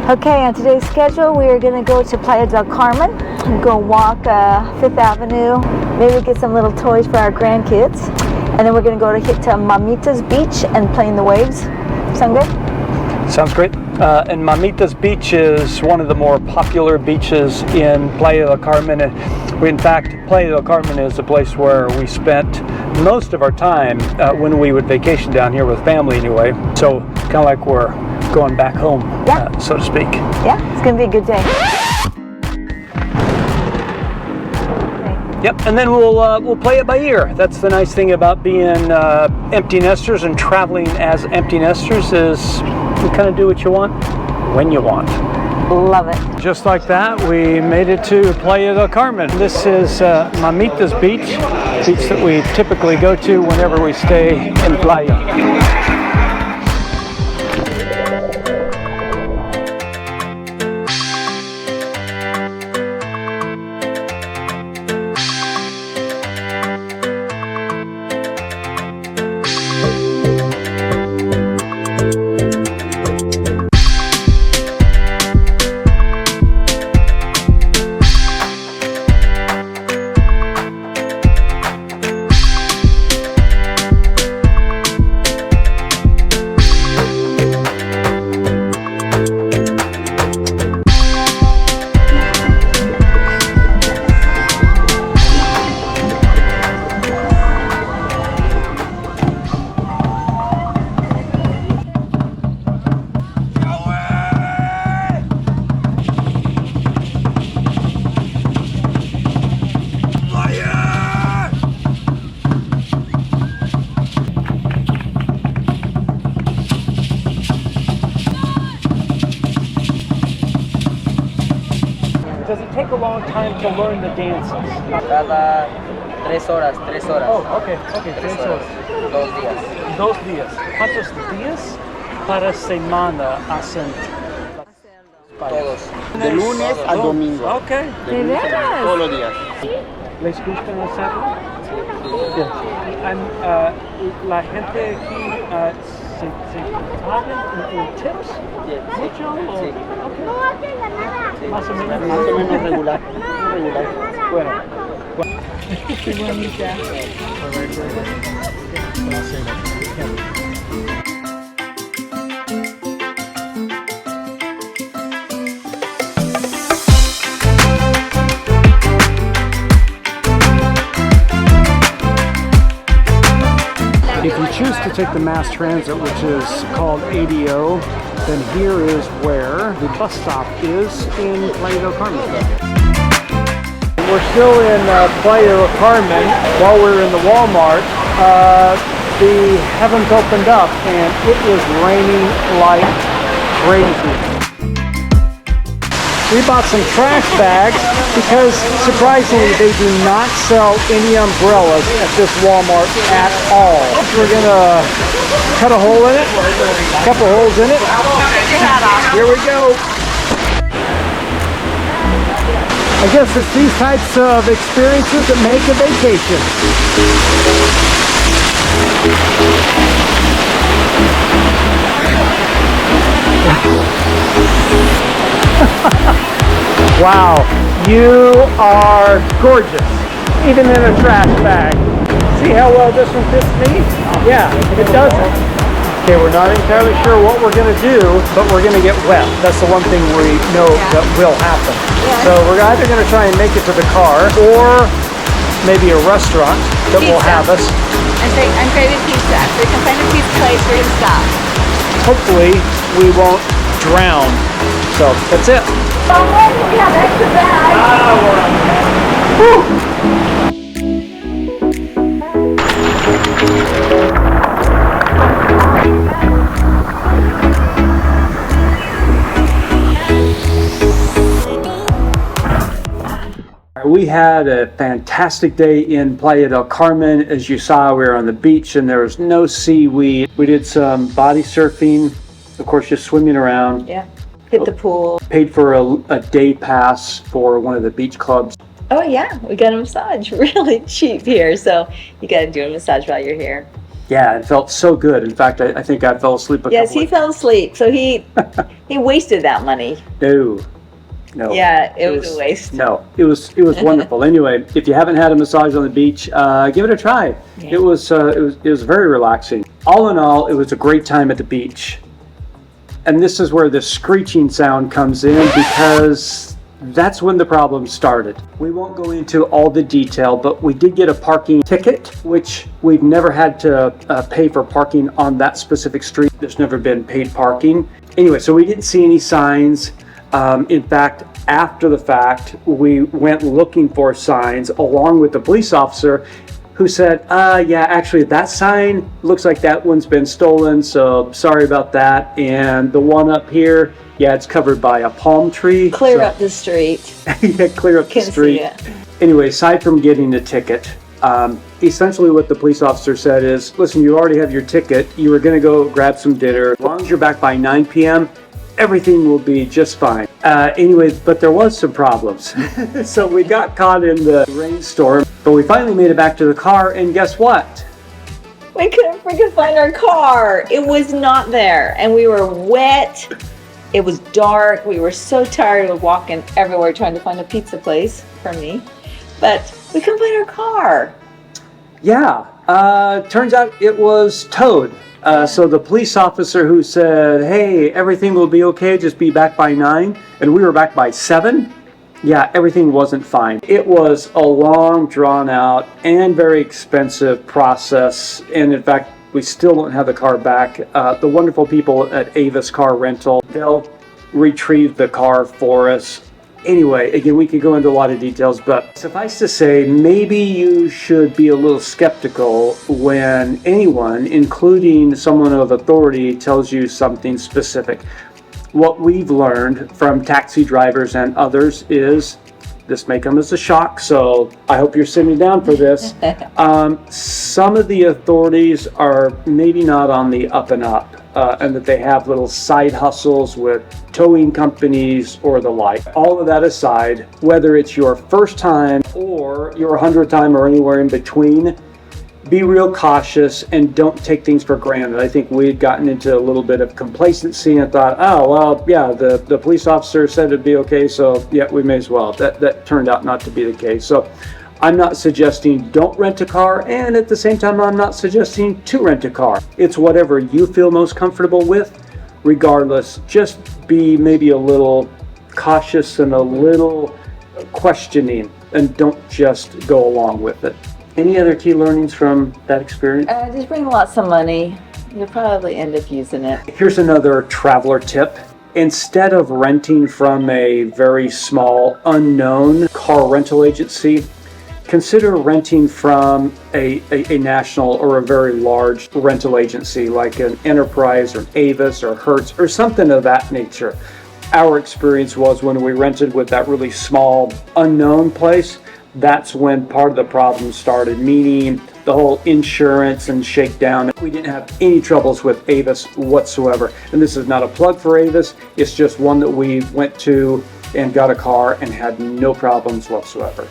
Okay, on today's schedule, we are going to go to Playa del Carmen and go walk 5th Avenue, maybe get some little toys for our grandkids, and then we're going to go hit to Mamitas Beach and play in the waves. Sound good? Sounds great. And Mamitas Beach is one of the more popular beaches in Playa del Carmen. In fact, Playa del Carmen is the place where we spent most of our time when we would vacation down here with family anyway. So kind of like we're going back home, so to speak. Yeah, it's going to be a good day. Yep, and then we'll play it by ear. That's the nice thing about being empty nesters and traveling as empty nesters is you kind of do what you want when you want. Love it. Just like that, we made it to Playa del Carmen. This is Mamitas Beach that we typically go to whenever we stay in Playa. Does it take a long time to learn the dances? Cada 3 horas, 3 horas. Oh, okay, 3 horas. 2 días. 2 días. ¿Cuántos días para semana hacen? Todos. De lunes a domingo. Okay. ¿De veras? Todos los días. ¿Les gusta hacerlo? Sí. La gente aquí se pagan en tips. ¿Mucho? Sí. Okay. Más o menos. Más o menos regular. Regular. Bueno. Qué bonita. If you choose to take the mass transit, which is called ADO, then here is where the bus stop is in Playa del Carmen. We're still in Playa del Carmen. While we're in the Walmart, the heavens opened up and it is raining like crazy. We bought some trash bags because surprisingly they do not sell any umbrellas at this Walmart at all. We're gonna cut a hole in it, a couple holes in it. Here we go. I guess it's these types of experiences that make a vacation. Wow, you are gorgeous, even in a trash bag. See how well this one fits me? Yeah, it doesn't. Okay, we're not entirely sure what we're going to do, but we're going to get wet. That's the one thing we know that will happen. So we're either going to try and make it to the car, or maybe a restaurant that will have us. I'm craving pizza. If we can find a pizza place, we're going to stop. Hopefully, we won't drown. So that's it. We had a fantastic day in Playa del Carmen. As you saw, we were on the beach and there was no seaweed. We did some body surfing, of course, just swimming around. Yeah. Hit the pool. Paid for a day pass for one of the beach clubs. Oh yeah, we got a massage really cheap here, so you got to do a massage while you're here. Yeah, it felt so good. In fact, I think I fell asleep a Yes, couple he of fell asleep, so he wasted that money. No. Yeah, it was a waste. No, it was wonderful. Anyway, if you haven't had a massage on the beach, give it a try. Yeah. It was very relaxing. All in all, it was a great time at the beach. And this is where the screeching sound comes in, because that's when the problem started. We won't go into all the detail, but we did get a parking ticket, which we've never had to pay for parking on that specific street. There's never been paid parking. Anyway, so we didn't see any signs. In fact, after the fact, we went looking for signs along with the police officer, who said, yeah, actually that sign looks like that one's been stolen, so sorry about that. And the one up here, yeah, it's covered by a palm tree. Clear up the street. Yeah, clear up the Can street. see it. Anyway, aside from getting a ticket, essentially what the police officer said is, listen, you already have your ticket. You were going to go grab some dinner. As long as you're back by 9 p.m., everything will be just fine. Anyways, but there was some problems. So we got caught in the rainstorm, but we finally made it back to the car, and guess what? We couldn't freaking find our car. It was not there, and we were wet. It was dark. We were so tired of walking everywhere trying to find a pizza place for me, but we couldn't find our car. Yeah, turns out it was towed. So the police officer who said, hey, everything will be okay, just be back by 9, and we were back by 7, yeah, everything wasn't fine. It was a long, drawn out, and very expensive process, and in fact, we still don't have the car back. The wonderful people at Avis Car Rental, they'll retrieve the car for us. Anyway, again, we could go into a lot of details, but suffice to say, maybe you should be a little skeptical when anyone, including someone of authority, tells you something specific. What we've learned from taxi drivers and others is, this may come as a shock, so I hope you're sitting down for this. Some of the authorities are maybe not on the up and up, and that they have little side hustles with towing companies or the like. All of that aside, whether it's your first time or your 100th time or anywhere in between, be real cautious and don't take things for granted. I think we had gotten into a little bit of complacency and thought, oh, well, yeah, the police officer said it'd be okay, so yeah, we may as well. That turned out not to be the case. So I'm not suggesting don't rent a car, and at the same time, I'm not suggesting to rent a car. It's whatever you feel most comfortable with. Regardless, just be maybe a little cautious and a little questioning, and don't just go along with it. Any other key learnings from that experience? Just bring lots of money. You'll probably end up using it. Here's another traveler tip. Instead of renting from a very small, unknown car rental agency, consider renting from a national or a very large rental agency like an Enterprise or an Avis or Hertz or something of that nature. Our experience was when we rented with that really small, unknown place, that's when part of the problem started, meaning the whole insurance and shakedown. We didn't have any troubles with Avis whatsoever. And this is not a plug for Avis, it's just one that we went to and got a car and had no problems whatsoever.